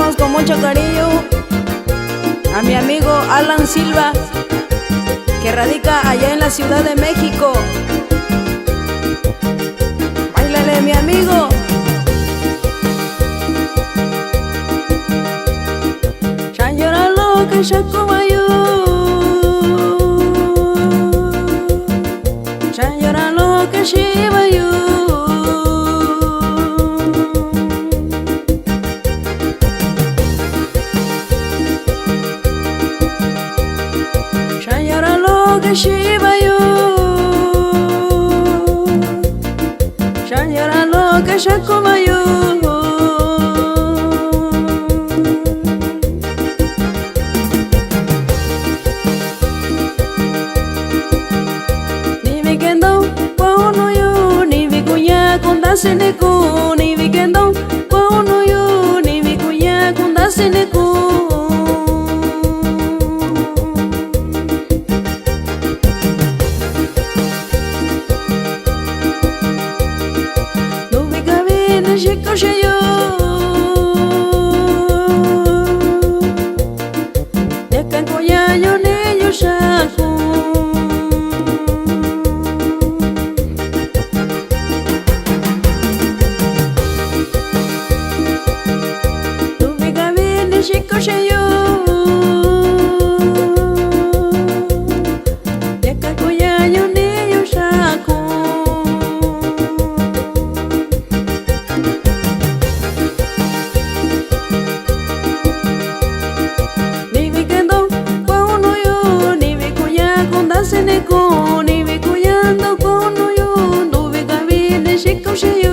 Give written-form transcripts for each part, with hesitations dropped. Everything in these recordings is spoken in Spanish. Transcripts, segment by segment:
saludamos con mucho cariño a mi amigo Alan Silva, que radica allá en la Ciudad de México. Báilale, mi amigo. Ya llora lo que ya cobayó, ya llora lo que lleva yo. Shiva yo, ya llora lo que ya coma yo. Ni vi kendo kono yo, ni vi kuya kunda seneku, ni vi kendo kono yo, ni vi kuya kunda seneku. Yo ya que coya yo ne yo shaku tu me gabe ne shiko yo ya que coya yo ne yo shaku. Ni vi kuyando kono yo, no vi gabine shiko yo.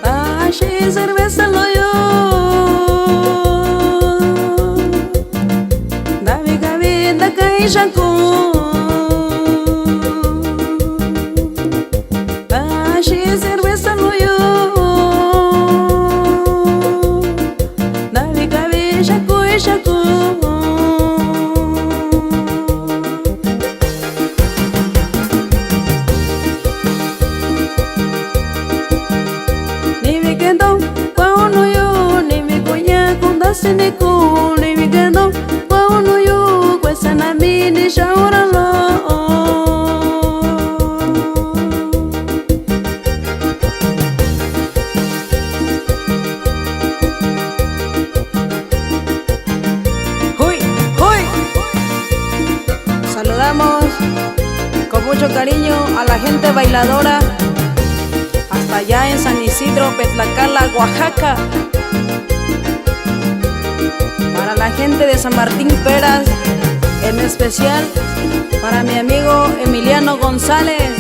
Tashi cerveza lo yo, da vi gabine da kai shaku. Tashi cerveza lo yo. Ni vi kendo kono yo, ni vi kuya kunda seneku, ni vi kendo kono yo, kwesa na mini shaura lo. Saludamos con mucho cariño a la gente bailadora hasta allá en San Isidro, Petlacala, Oaxaca. Para la gente de San Martín Peras, en especial para mi amigo Emiliano González.